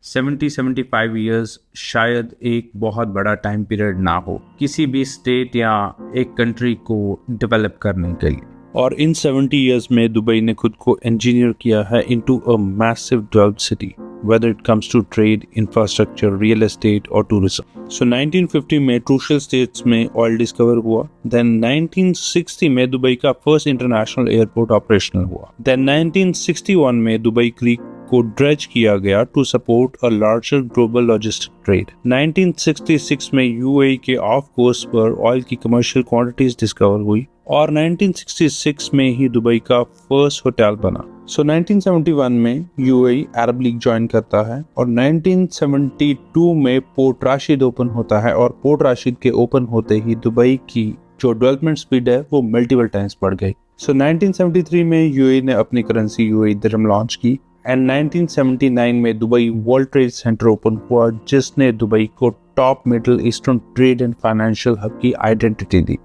70-75 years शायद एक बहुत बड़ा टाइम पीरियड ना हो किसी भी स्टेट या एक कंट्री को डेवलप करने के लिए, और इन 70 ईयर्स में दुबई ने खुद को इंजीनियर किया है into a massive developed city, whether it comes to trade, infrastructure, real estate or tourism. So 1950 में क्रूशियल स्टेट्स में ऑयल डिस्कवर हुआ. Then 1960 में दुबई का फर्स्ट इंटरनेशनल एयरपोर्ट ऑपरेशनल हुआ. Then 1961 में दुबई क्रीक को ड्रेज किया गया to support a larger global logistic trade. 1966 में यूएई के ऑफ कोस्ट पर ऑयल की कमर्शियल क्वांटिटीज डिस्कवर हुई और 1966 में ही दुबई का फर्स्ट होटल बना. सो 1971 में यूएई अरब लीग ज्वाइन करता है और 1972 में पोर्ट राशिद ओपन होता है और पोर्ट राशिद के ओपन होते ही दुबई की जो डेवलपमेंट स्पीड है वो मल्टीपल टाइम्स बढ़ गई. सो 1973 में यूएई ने अपनी करेंसी यूएई दिरहम लॉन्च की एंड 1979 में Dubai World Trade Centre open हुआ जिसने दुबई को top Middle Eastern trade and financial hub की आइडेंटिटी दी.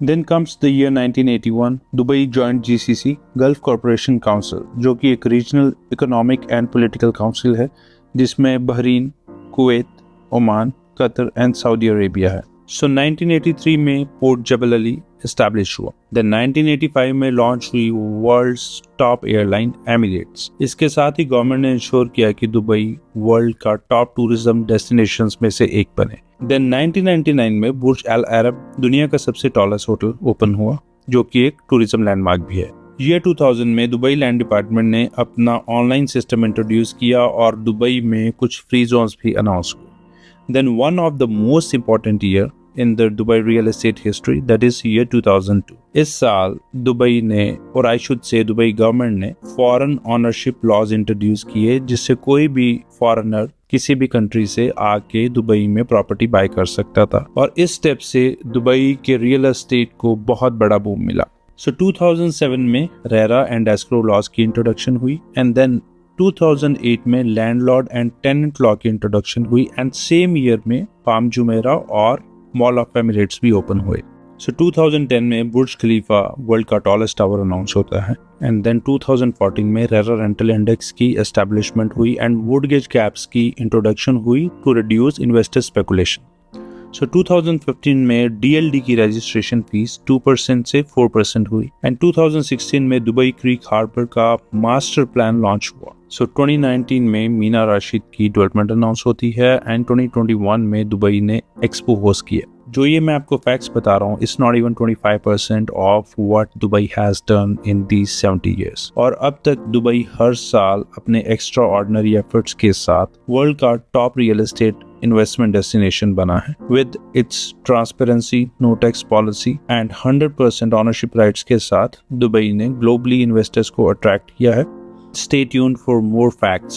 Then comes the year 1981. Dubai joined GCC, Gulf Cooperation Council, जो कि एक regional economic and political council है जिसमें Bahrain, Kuwait, Oman, Qatar and Saudi Arabia है. So 1983 में port Jebel Ali establish हुआ. Then 1985 में लॉन्च हुई वर्ल्ड्स टॉप एयरलाइन एमिरेट्स. इसके साथ ही गवर्नमेंट ने इंश्योर किया कि दुबई वर्ल्ड का टॉप टूरिज्म डेस्टिनेशंस में से एक बने. Then 1999 में बुर्ज अल अरब दुनिया का सबसे टॉलेस्ट होटल ओपन हुआ जो कि एक टूरिज्म लैंडमार्क भी है. ईयर 2000 में दुबई लैंड डिपार्टमेंट ने अपना ऑनलाइन सिस्टम इंट्रोड्यूस किया और दुबई में कुछ फ्री जोन्स भी अनाउंस हुए. Then one of the most important year in the Dubai real estate history, that is year 2002. इस साल दुबई ने और I should say Dubai government ने फॉरेन ओनरशिप लॉज इंट्रोड्यूस किए जिससे कोई भी फॉरेनर किसी भी कंट्री से आके दुबई में प्रॉपर्टी बाय कर सकता था और इस स्टेप से दुबई के रियल एस्टेट को बहुत बड़ा बूम मिला. सो 2007 में रेरा एंड एस्क्रो लॉज की इंट्रोडक्शन हुई एंड देन 2008 में लैंडलॉर्ड एंड टेनेंट लॉ की इंट्रोडक्शन हुई एंड सेम ईयर में पाम जुमेरा और मॉल ऑफ एमिरेट्स भी ओपन हुए. सो 2010 में बुर्ज खलीफा वर्ल्ड का टॉलेस्ट टावर अनाउंस होता है एंड देन 2014 में रेरा रेंटल इंडेक्स की एस्टैब्लिशमेंट हुई एंड वुडगेज कैप्स की इंट्रोडक्शन हुई टू रिड्यूस इन्वेस्टर स्पेकुलेशन. सो 2015 में डीएलडी की रजिस्ट्रेशन फीस 2% से 4% हुई एंड 2016 में दुबई क्रीक हार्बर का मास्टर प्लान लॉन्च हुआ. सो 2019 में मीना राशिद की डेवलपमेंट अनाउंस होती है एंड 2021 में दुबई ने एक्सपो होस्ट किया. जो ये मैं आपको फैक्ट्स बता रहा हूँ, it's not even 25% of what Dubai has done in these 70 years. और अब तक दुबई हर साल अपने एक्स्ट्रा ऑर्डिनरी एफर्ट्स के साथ वर्ल्ड का top real estate investment destination बना है. With its transparency, no tax policy and 100% ownership rights के साथ दुबई ने ग्लोबली इन्वेस्टर्स को अट्रैक्ट किया है. Stay tuned for more facts